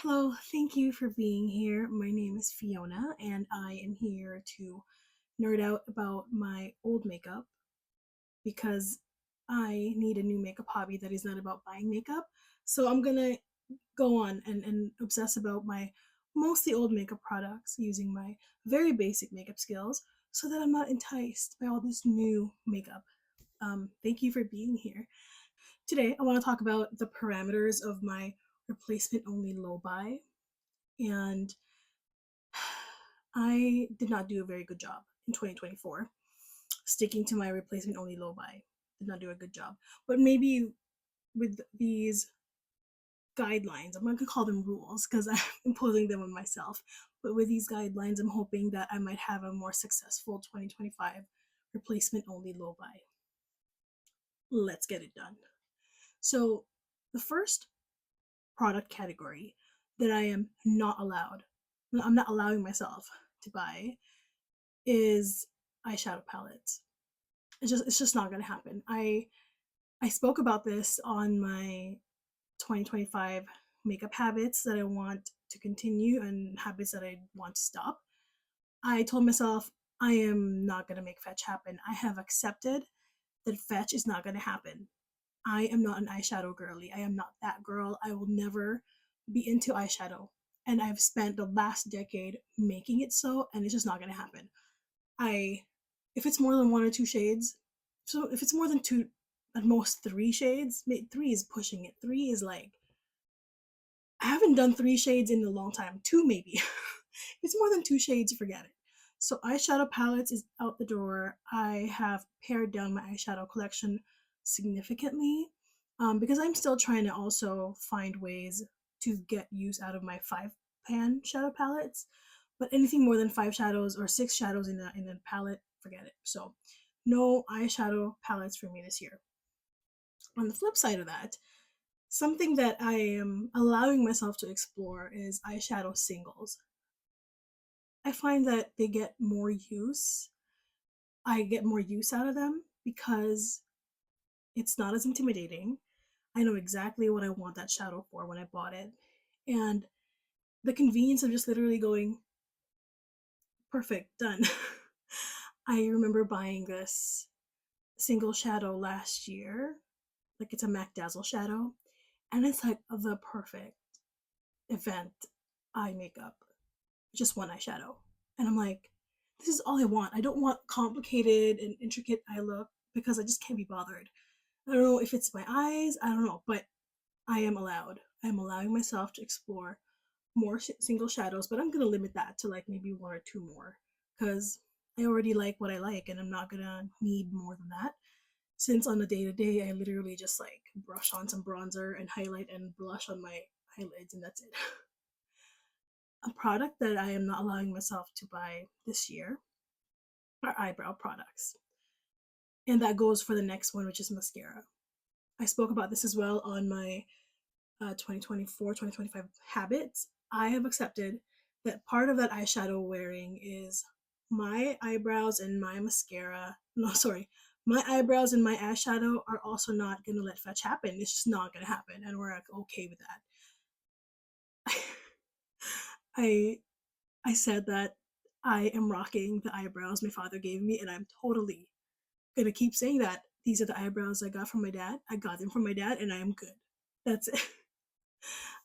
Hello, thank you for being here. My name is Fiona, and I am here to nerd out about my old makeup because I need a new makeup hobby that is not about buying makeup. So I'm gonna go on and obsess about my mostly old makeup products using my very basic makeup skills so that I'm not enticed by all this new makeup. Thank you for being here. Today, I want to talk about the parameters of my replacement only low buy, and I did not do a very good job in 2024 sticking to my replacement only low buy. Did not do a good job. But maybe with these guidelines, I'm not gonna call them rules because I'm imposing them on myself. But with these guidelines, I'm hoping that I might have a more successful 2025 replacement only low buy. Let's get it done. So, the first product category that I'm not allowing myself to buy is eyeshadow palettes. It's just not gonna happen. I spoke about this on my 2025 makeup habits that I want to continue and habits that I want to stop. I told myself I am not gonna make fetch happen. I have accepted that fetch is not gonna happen. I am not an eyeshadow girly. I am not that girl. I will never be into eyeshadow. And I've spent the last decade making it so, and it's just not gonna happen. I if it's more than one or two shades, so if it's more than two, at most three shades, three is pushing it. Three is like I haven't done three shades in a long time. Two maybe. If it's more than two shades, forget it. So eyeshadow palettes is out the door. I have pared down my eyeshadow collection significantly because I'm still trying to also find ways to get use out of my five pan shadow palettes. But anything more than five shadows or six shadows in a palette, forget it. So no eyeshadow palettes for me this year. On the flip side of that, something that I am allowing myself to explore is eyeshadow singles. I find that they get more use. I get more use out of them because it's not as intimidating. I know exactly what I want that shadow for when I bought it. And the convenience of just literally going, perfect, done. I remember buying this single shadow last year. Like it's a MAC Dazzle shadow. And it's like the perfect event eye makeup. Just one eyeshadow. And I'm like, this is all I want. I don't want complicated and intricate eye look because I just can't be bothered. I don't know if it's my eyes, I don't know, but I am allowed. I'm allowing myself to explore more single shadows, but I'm gonna limit that to like maybe one or two more because I already like what I like and I'm not gonna need more than that. Since on the day to day, I literally just like brush on some bronzer and highlight and blush on my eyelids, and that's it. A product that I am not allowing myself to buy this year are eyebrow products. And that goes for the next one, which is mascara. I spoke about this as well on my 2024 2025 habits. I have accepted that part of that eyeshadow wearing is my eyebrows and my mascara. No, sorry. My eyebrows and my eyeshadow are also not going to let fetch happen. It's just not going to happen. And we're like, okay with that. I I said that I am rocking the eyebrows my father gave me, and I'm totally gonna keep saying that. These are the eyebrows I got from my dad. I got them from my dad, and I am good. That's it.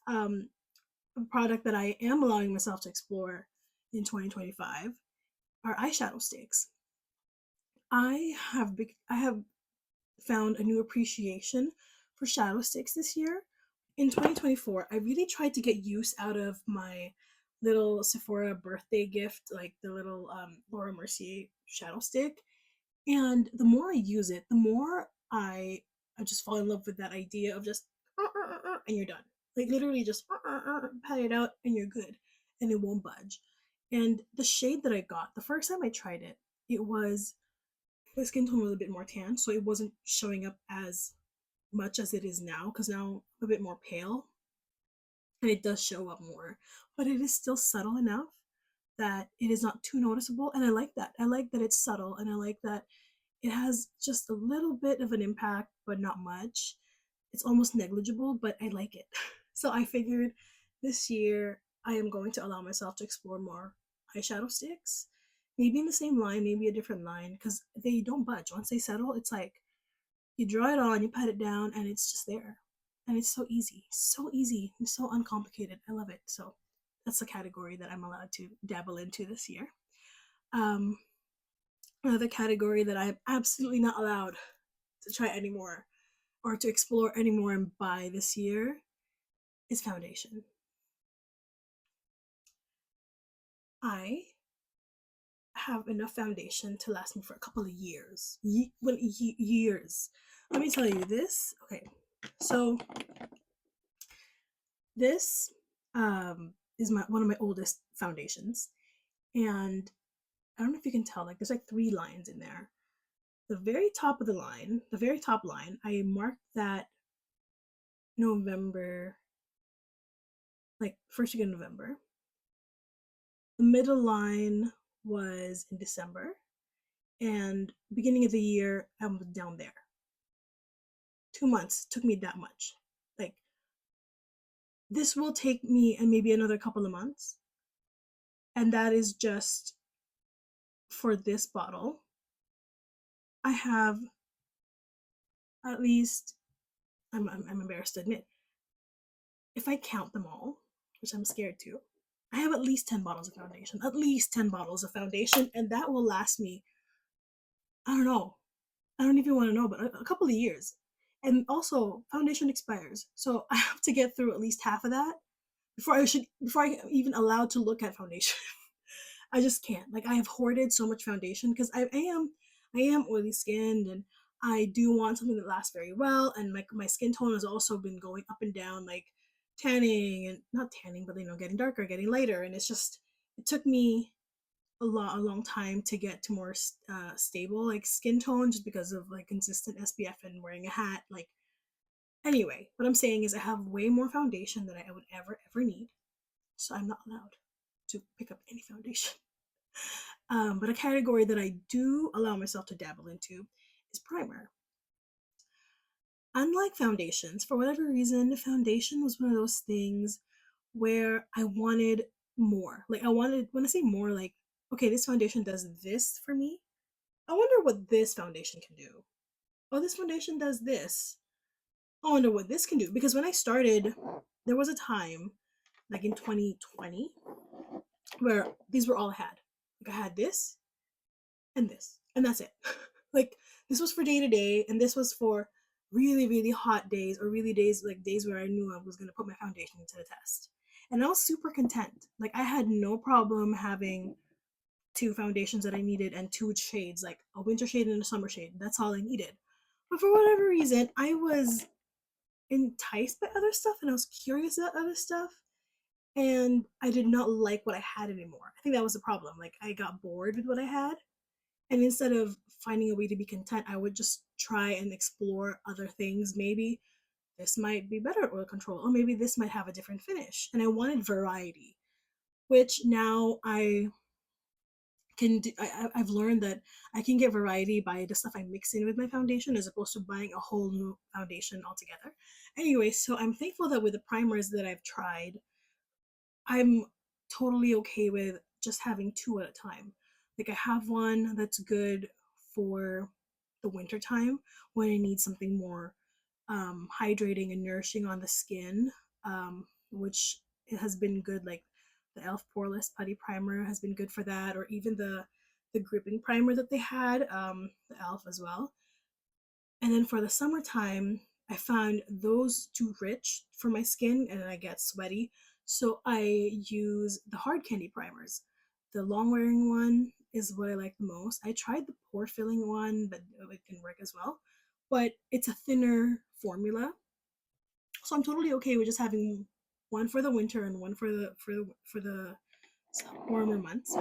um, a product that I am allowing myself to explore in 2025 are eyeshadow sticks. I have found a new appreciation for shadow sticks this year. In 2024, I really tried to get use out of my little Sephora birthday gift, like the little Laura Mercier shadow stick. And the more I use it, the more I just fall in love with that idea of just and you're done. Like literally just pat it out and you're good, and it won't budge. And the shade that I got the first time I tried it, it was my skin tone was a bit more tan, so it wasn't showing up as much as it is now because now I'm a bit more pale and it does show up more, but it is still subtle enough that it is not too noticeable. And I like that. I like that it's subtle, and I like that it has just a little bit of an impact, but not much. It's almost negligible, but I like it. So I figured this year I am going to allow myself to explore more eyeshadow sticks. Maybe in the same line, maybe a different line, because they don't budge. Once they settle, it's like you draw it on, you pat it down, and it's just there. And it's so easy, and so uncomplicated. I love it. So that's the category that I'm allowed to dabble into this year. Um, Another category that I'm absolutely not allowed to try anymore or to explore anymore and buy this year is foundation. I have enough foundation to last me for a couple of years. Years. Let me tell you this. Okay, so this is my one of my oldest foundations, and I don't know if you can tell. Like, there's like three lines in there. The very top of the line, the very top line, I marked that November, like first week of November. The middle line was in December, and beginning of the year, I'm down there. 2 months took me that much. Like, this will take me and maybe another couple of months, and that is just for this bottle. I have at least, I'm embarrassed to admit, if I count them all, which I'm scared to, I have at least 10 bottles of foundation. At least 10 bottles of foundation, and that will last me, I don't know. I don't even want to know, but a couple of years. And also, foundation expires. So I have to get through at least half of that before I even allowed to look at foundation. I just can't. Like, I have hoarded so much foundation because I am oily skinned, and I do want something that lasts very well. And my skin tone has also been going up and down, like tanning and not tanning, but getting darker, getting lighter. And it's just it took me a long time to get to more stable like skin tone just because of like consistent SPF and wearing a hat. Like, anyway, what I'm saying is I have way more foundation than I would ever need, so I'm not allowed to pick up any foundation. But a category that I do allow myself to dabble into is primer. Unlike foundations, for whatever reason, foundation was one of those things where I wanted more. Like, I wanted, when I say more, like, okay, this foundation does this for me. I wonder what this foundation can do. Oh, this foundation does this. I wonder what this can do. Because when I started, there was a time, like in 2020, where these were all I had. Like, I had this and that's it. Like, this was for day to day, and this was for really, really hot days, or really days where I knew I was going to put my foundation to the test. And I was super content. Like, I had no problem having two foundations that I needed and two shades, like a winter shade and a summer shade. That's all I needed. But for whatever reason, I was enticed by other stuff, and I was curious about other stuff, and I did not like what I had anymore. I think that was the problem. Like, I got bored with what I had, and instead of finding a way to be content, I would just try and explore other things. Maybe this might be better at oil control, or maybe this might have a different finish. And I wanted variety, which now I can do. I've learned that I can get variety by the stuff I mix in with my foundation as opposed to buying a whole new foundation altogether. Anyway, so I'm thankful that with the primers that I've tried, I'm totally okay with just having two at a time. Like, I have one that's good for the winter time when I need something more hydrating and nourishing on the skin, which it has been good. Like, the Elf Poreless Putty Primer has been good for that, or even the gripping primer that they had, the Elf as well. And then for the summertime, I found those too rich for my skin and I get sweaty. So I use the hard candy primers. The long wearing one is what I like the most. I tried the pore filling one, but it didn't work as well. But it's a thinner formula. So I'm totally okay with just having one for the winter and one for the warmer months.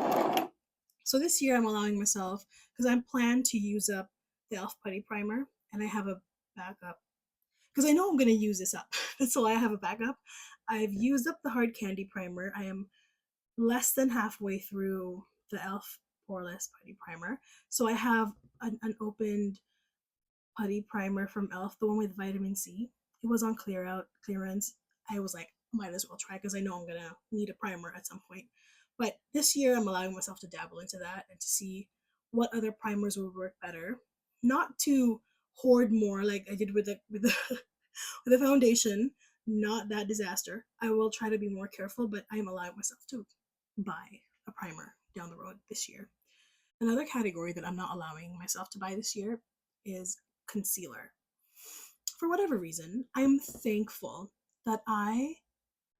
So this year I'm allowing myself, because I plan to use up the Elf Putty Primer, and I have a backup because I know I'm going to use this up. That's why I have a backup. I've used up the hard candy primer. I am less than halfway through the Elf Poreless Putty Primer. So I have an opened putty primer from Elf, the one with vitamin C. It was on clearance. I was like, might as well try because I know I'm gonna need a primer at some point. But this year, I'm allowing myself to dabble into that and to see what other primers will work better. Not to hoard more like I did with the with the foundation. Not that disaster. I will try to be more careful, but I am allowing myself to buy a primer down the road this year. Another category that I'm not allowing myself to buy this year is concealer. For whatever reason, I'm thankful that I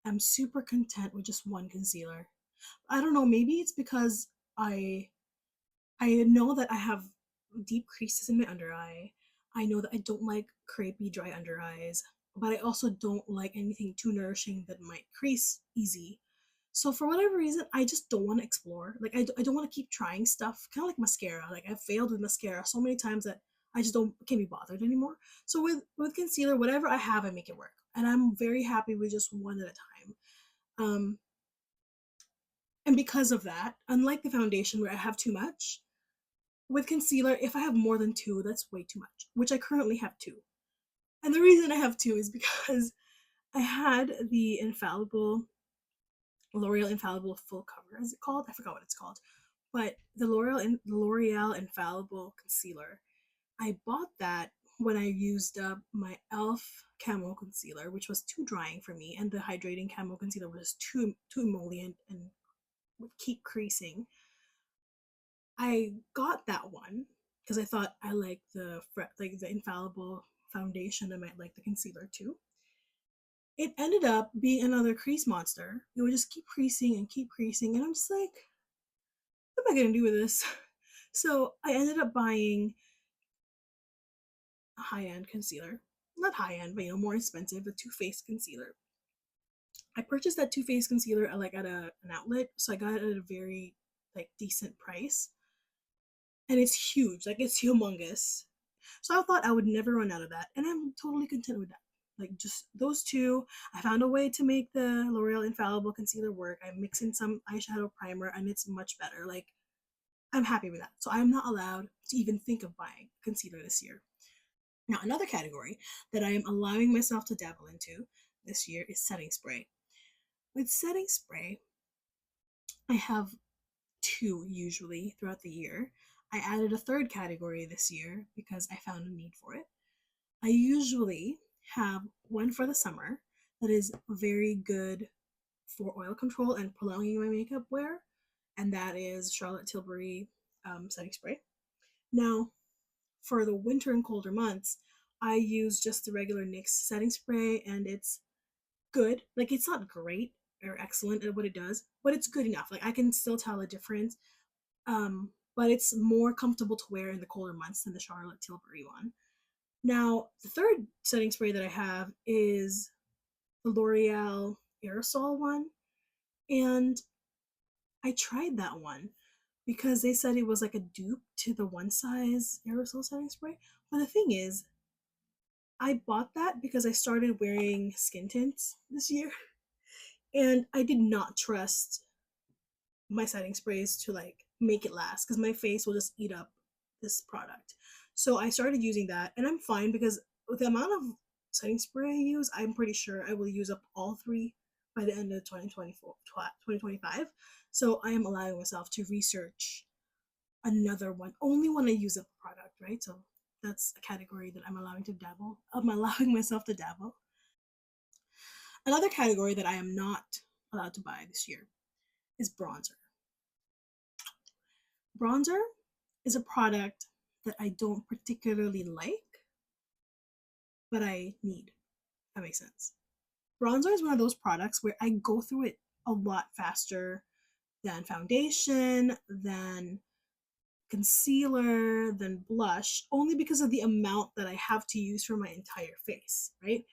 am super content with just one concealer. I don't know, maybe it's because I I know that I have deep creases in my under eye. I know that I don't like crepey dry under eyes, but I also don't like anything too nourishing that might crease easy. So for whatever reason, I just don't want to explore. Like I don't want to keep trying stuff. Kind of like mascara. Like I've failed with mascara so many times that I just don't can't be bothered anymore. So with concealer, whatever I have, I make it work, and I'm very happy with just one at a time. Um, and because of that, unlike the foundation where I have too much, with concealer, if I have more than two, that's way too much, which I currently have two. And the reason I have two is because I had the Infallible, L'Oreal Infallible Full Cover, is it called? I forgot what it's called. But the L'Oreal Infallible Concealer, I bought that when I used up my e.l.f. Camo Concealer, which was too drying for me, and the Hydrating Camo Concealer was too emollient and would keep creasing. I got that one because I thought I liked like the Infallible foundation. I might like the concealer too. It ended up being another crease monster. It would just keep creasing, and I'm just like, what am I gonna do with this? So I ended up buying a high-end concealer. Not high-end, but more expensive, a Too Faced concealer. I purchased that Too Faced concealer at an outlet, so I got it at a very like decent price. And it's huge, like it's humongous. So I thought I would never run out of that, and I'm totally content with that. Like just those two, I found a way to make the L'Oreal Infallible concealer work. I mix in some eyeshadow primer, and it's much better. Like I'm happy with that. So I'm not allowed to even think of buying concealer this year. Now another category that I am allowing myself to dabble into this year is setting spray. With setting spray, I have two usually throughout the year. I added a third category this year because I found a need for it. I usually have one for the summer that is very good for oil control and prolonging my makeup wear, and that is Charlotte Tilbury setting spray. Now, for the winter and colder months, I use just the regular NYX setting spray, and it's good. Like, it's not great or excellent at what it does, but it's good enough. Like, I can still tell a difference, but it's more comfortable to wear in the colder months than the Charlotte Tilbury one. Now, the third setting spray that I have is the L'Oreal aerosol one, and I tried that one because they said it was like a dupe to the one size aerosol setting spray. But the thing is, I bought that because I started wearing skin tints this year, and I did not trust my setting sprays to like make it last because my face will just eat up this product. So I started using that, and I'm fine because with the amount of setting spray I use, I'm pretty sure I will use up all three by the end of 2024, 2025. So I am allowing myself to research another one only when I use a product, right? So that's a category that I'm allowing to dabble. I'm allowing myself to dabble. Another category that I am not allowed to buy this year is bronzer. Bronzer is a product that I don't particularly like, but I need. That makes sense. Bronzer is one of those products where I go through it a lot faster than foundation, than concealer, than blush, only because of the amount that I have to use for my entire face, right?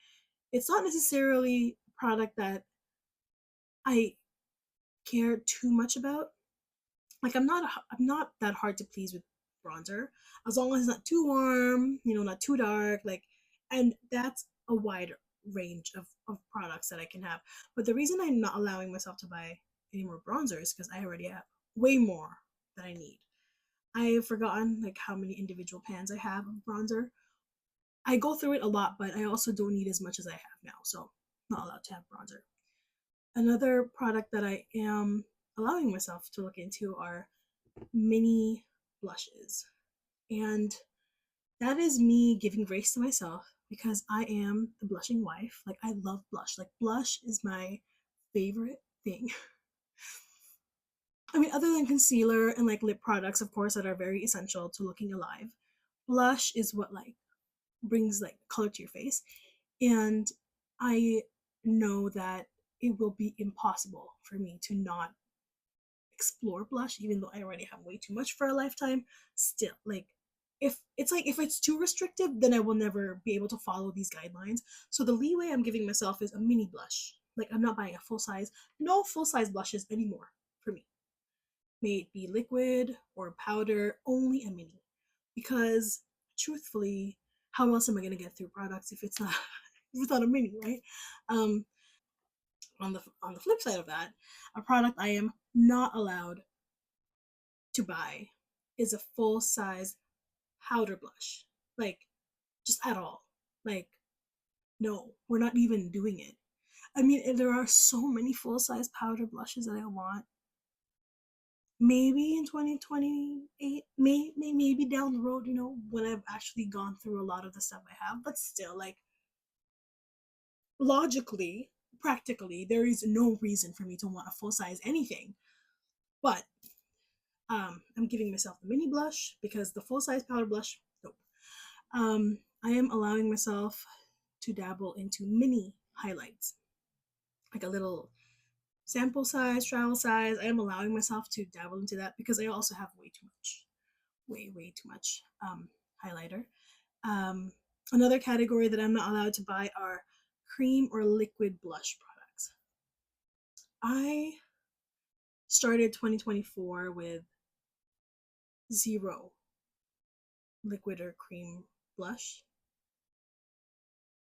It's not necessarily a product that I care too much about. Like I'm not that hard to please with bronzer as long as it's not too warm, not too dark, like, and that's a wide range of products that I can have. But the reason I'm not allowing myself to buy any more bronzer is because I already have way more than I need. I've forgotten like how many individual pans I have of bronzer. I go through it a lot, but I also don't need as much as I have now, so not allowed to have bronzer. Another product that I am allowing myself to look into are mini blushes. And that is me giving grace to myself because I am the blushing wife. Like, I love blush. Like, blush is my favorite thing. I mean, other than concealer and like lip products, of course, that are very essential to looking alive, blush is what like brings like color to your face. And I know that it will be impossible for me to not explore blush, even though I already have way too much for a lifetime. Still, if it's too restrictive, then I will never be able to follow these guidelines. So the leeway I'm giving myself is a mini blush. Like, I'm not buying a full size, no full size blushes anymore for me. May it be liquid or powder, only a mini. Because truthfully, how else am I gonna get through products if it's not if it's not a mini, right? Um, on the flip side of that, a product I am not allowed to buy is a full size powder blush. Like, just at all. Like, no, we're not even doing it. I mean, there are so many full size powder blushes that I want. Maybe in 2028, maybe down the road, when I've actually gone through a lot of the stuff I have, but still, like, logically, practically, there is no reason for me to want a full size anything. But I'm giving myself the mini blush because the full size powder blush, nope. I am allowing myself to dabble into mini highlights, like a little sample size, travel size. I am allowing myself to dabble into that because I also have way too much, way too much highlighter. Um, Another category that I'm not allowed to buy are cream or liquid blush products. I started 2024 with zero liquid or cream blush.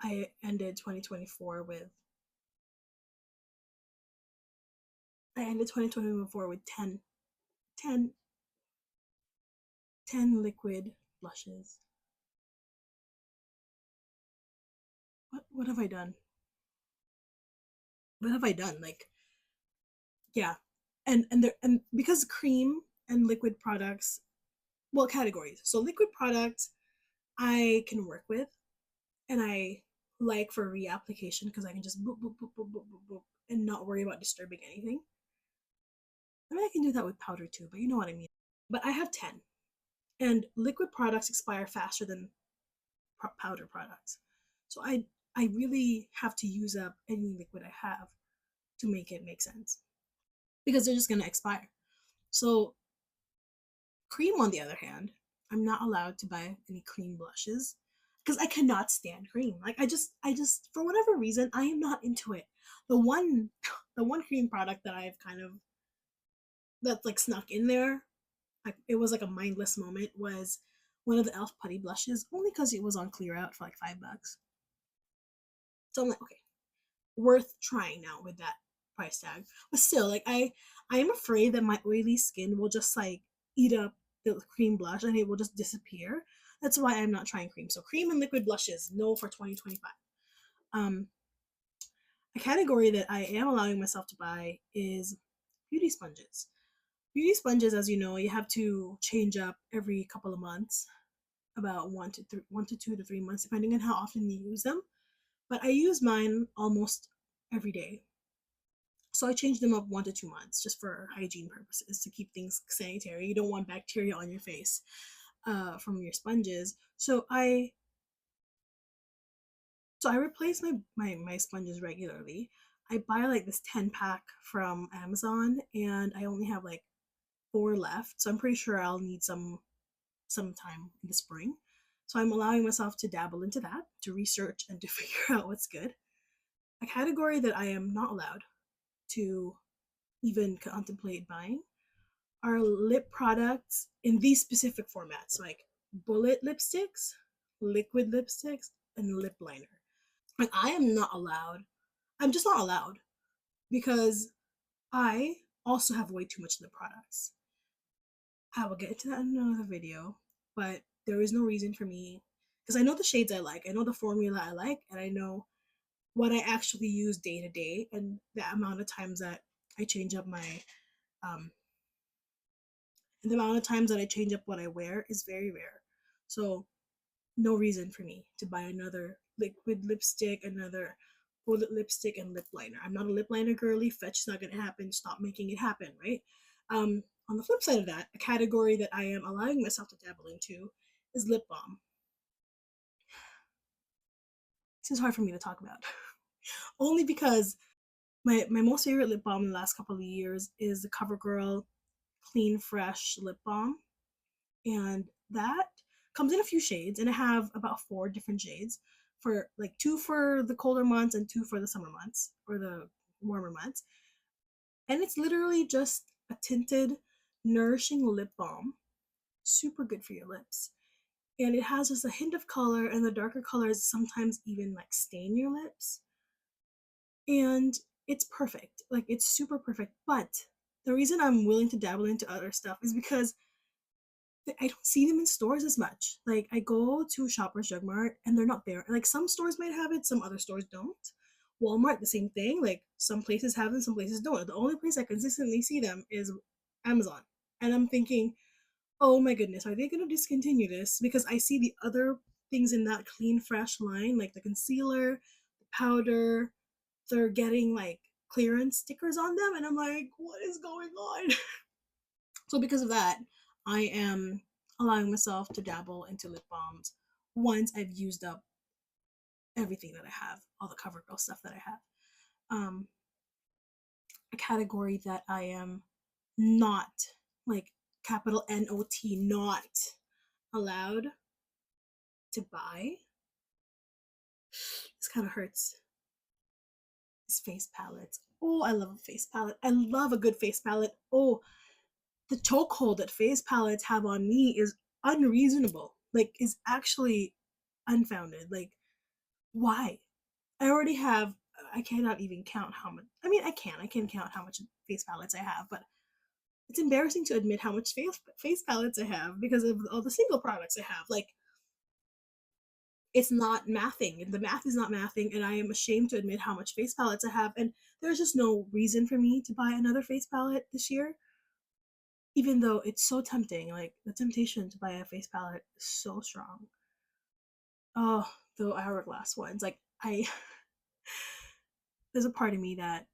I ended 2024 with 10, 10 liquid blushes. What have I done? What have I done? Like, yeah. And because cream and liquid products, well, categories. So liquid products I can work with, and I like for reapplication because I can just boop boop boop boop boop boop boop and not worry about disturbing anything. I mean, I can do that with powder too, but you know what I mean. But I have 10, and liquid products expire faster than powder products. So I really have to use up any liquid I have to make it make sense because they're just going to expire. So cream, on the other hand, I'm not allowed to buy any cream blushes because I cannot stand cream. Like, I just for whatever reason I am not into it. The one the one cream product that I've kind of that's like snuck in there, like it was like a mindless moment, was one of the Elf Putty blushes, only because it was on clear out for like $5. So I'm like, okay, worth trying now with that price tag. But still, like, I am afraid that my oily skin will just like eat up the cream blush and it will just disappear. That's why I'm not trying cream. So cream and liquid blushes, no for 2025. Um, a category that I am allowing myself to buy is beauty sponges. Beauty sponges, as you know, you have to change up every couple of months, about 1 to 2 to 3 months, depending on how often you use them. But I use mine almost every day. So I change them up 1 to 2 months just for hygiene purposes to keep things sanitary. You don't want bacteria on your face from your sponges. So I replace my sponges regularly. I buy like this 10 pack from Amazon, and I only have like 4 left. So I'm pretty sure I'll need some sometime in the spring. So I'm allowing myself to dabble into that, to research and to figure out what's good. A category that I am not allowed to even contemplate buying are lip products in these specific formats, like bullet lipsticks, liquid lipsticks, and lip liner. Like, I am not allowed. I'm just not allowed because I also have way too much lip products. I will get into that in another video, but there is no reason for me because I know the shades I like, I know the formula I like, and I know what I actually use day to day, and the amount of times that I change up um the amount of times that I change up what I wear is very rare. So no reason for me to buy another liquid lipstick, another bullet lipstick and lip liner. I'm not a lip liner girly. Fetch is not gonna happen. Stop making it happen, right? On the flip side of that, a category that I am allowing myself to dabble into is lip balm. This is hard for me to talk about. Only because my most favorite lip balm in the last couple of years is the CoverGirl Clean Fresh Lip Balm. And that comes in a few shades, and I have about 4 different shades, for like 2 for the colder months and 2 for the summer months or the warmer months. And it's literally just a tinted, nourishing lip balm, super good for your lips. And it has just a hint of color, and the darker colors sometimes even like stain your lips. And it's perfect. Like, it's super perfect. But the reason I'm willing to dabble into other stuff is because I don't see them in stores as much. Like, I go to Shoppers Drug Mart and they're not there. Like, some stores might have it, some other stores don't. Walmart, the same thing. Like, some places have them, some places don't. The only place I consistently see them is Amazon. And I'm thinking, oh my goodness, are they going to discontinue this? Because I see the other things in that clean, fresh line, like the concealer, the powder, they're getting like clearance stickers on them. And I'm like, what is going on? So because of that, I am allowing myself to dabble into lip balms once I've used up everything that I have, all the CoverGirl stuff that I have. Um, a category that I am not, like, capital NOT, not allowed to buy. This kind of hurts. Is face palettes. Oh, I love a face palette. I love a good face palette. Oh, the chokehold that face palettes have on me is unreasonable. Like, is actually unfounded. Like, why? I already have. I cannot even count how much. I mean, I can. I can count how much face palettes I have, but it's embarrassing to admit how much face palettes I have because of all the single products I have. Like, it's not mathing. The math is not mathing, and I am ashamed to admit how much face palettes I have. And there's just no reason for me to buy another face palette this year, even though it's so tempting. Like, the temptation to buy a face palette is so strong. Oh, the hourglass ones. Like, I there's a part of me that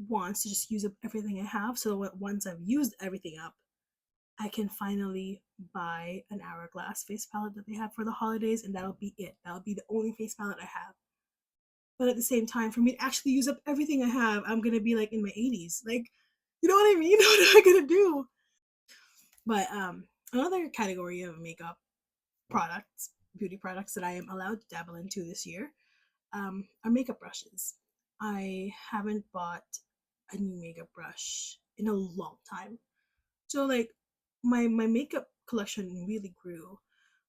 wants to just use up everything I have, so once I've used everything up, I can finally buy an hourglass face palette that they have for the holidays, and that'll be it. That'll be the only face palette I have. But at the same time, for me to actually use up everything I have, I'm gonna be like in my 80s. Like, you know what I mean? What am I gonna do? But another category of makeup products, beauty products that I am allowed to dabble into this year, are makeup brushes. I haven't bought a new makeup brush in a long time. So, like, my makeup collection really grew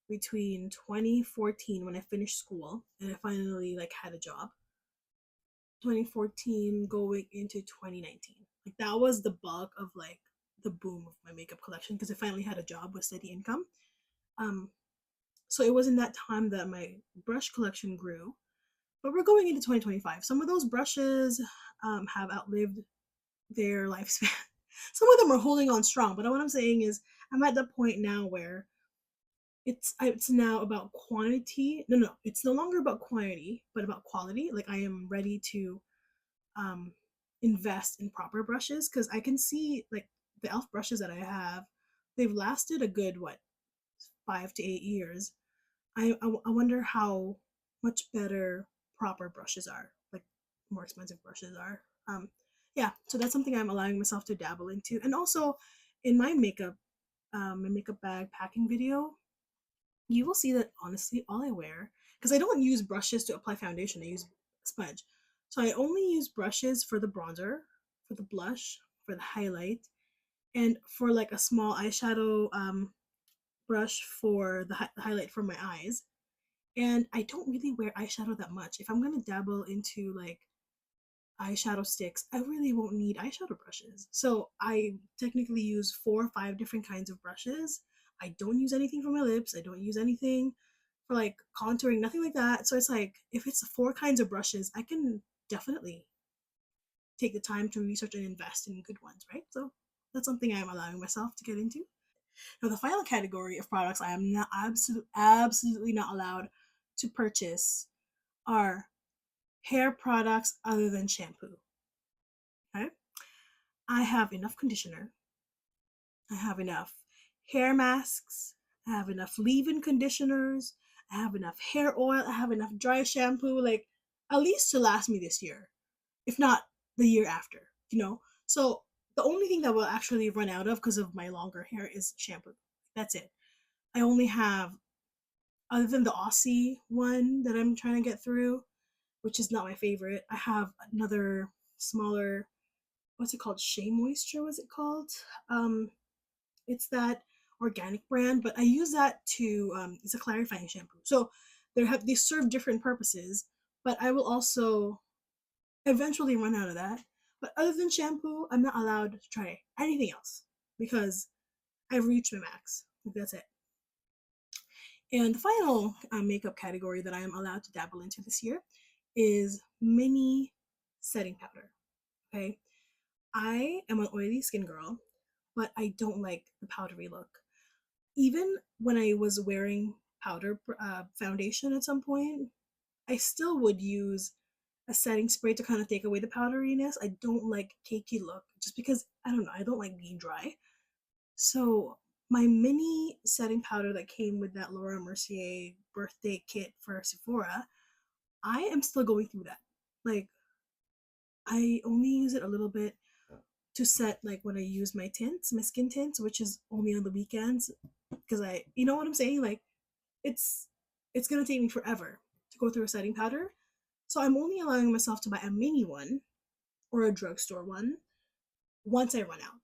between 2014, when I finished school and I finally like had a job. 2014 going into 2019. Like, that was the bulk of like the boom of my makeup collection because I finally had a job with steady income. Um so it was in that time that my brush collection grew. But we're going into 2025. Some of those brushes have outlived their lifespan. Some of them are holding on strong, but what I'm saying is I'm at the point now where it's now about quantity. No, it's no longer about quantity, but about quality. Like, I am ready to um invest in proper brushes because I can see like the elf brushes that I have, they've lasted a good, what, 5 to 8 years. I wonder how much better proper brushes are, like more expensive brushes are. Yeah, so that's something I'm allowing myself to dabble into. And also in my makeup bag packing video, you will see that honestly all I wear, because I don't use brushes to apply foundation, I use sponge. So I only use brushes for the bronzer, for the blush, for the highlight, and for like a small eyeshadow brush for the highlight for my eyes. And I don't really wear eyeshadow that much. If I'm gonna dabble into like eyeshadow sticks, I really won't need eyeshadow brushes. So I technically use 4 or 5 different kinds of brushes. I don't use anything for my lips. I don't use anything for like contouring, nothing like that. So it's like if it's 4 kinds of brushes, I can definitely take the time to research and invest in good ones, right? So that's something I'm allowing myself to get into. Now, the final category of products I am not absolutely not allowed to purchase are hair products other than shampoo. Okay, I have enough conditioner. I have enough hair masks. I have enough leave-in conditioners. I have enough hair oil. I have enough dry shampoo, like at least to last me this year, if not the year after, you know? So the only thing that will actually run out of because of my longer hair is shampoo. That's it. I only have, other than the Aussie one that I'm trying to get through, which is not my favorite, I have another smaller, what's it called? Shea Moisture, was it called? Um, it's that organic brand, but I use that to, it's a clarifying shampoo. So they serve different purposes, but I will also eventually run out of that. But other than shampoo, I'm not allowed to try anything else because I've reached my max. Like, that's it. And the final makeup category that I am allowed to dabble into this year is mini setting powder. Okay. I am an oily skin girl, but I don't like the powdery look. Even when I was wearing powder foundation at some point, I still would use a setting spray to kind of take away the powderiness. I don't like cakey look just because I don't know, I don't like being dry. So my mini setting powder that came with that Laura Mercier birthday kit for Sephora, I am still going through that. Like I only use it a little bit to set like when I use my tints, my skin tints, which is only on the weekends because you know what I'm saying? Like it's it's gonna take me forever to go through a setting powder. So I'm only allowing myself to buy a mini one or a drugstore one once I run out.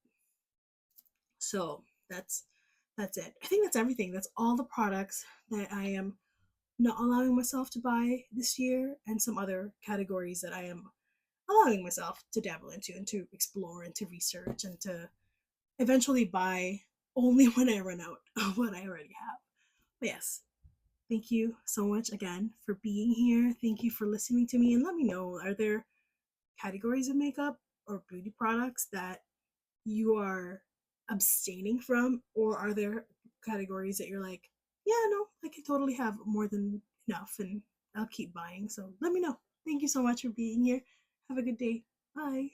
So that's it. I think that's everything. That's all the products that I am not allowing myself to buy this year, and some other categories that I am allowing myself to dabble into and to explore and to research and to eventually buy only when I run out of what I already have. But yes, thank you so much again for being here. Thank you for listening to me, and let me know, are there categories of makeup or beauty products that you are abstaining from, or are there categories that you're like, yeah, no, I can totally have more than enough and I'll keep buying? So let me know. Thank you so much for being here. Have a good day. Bye.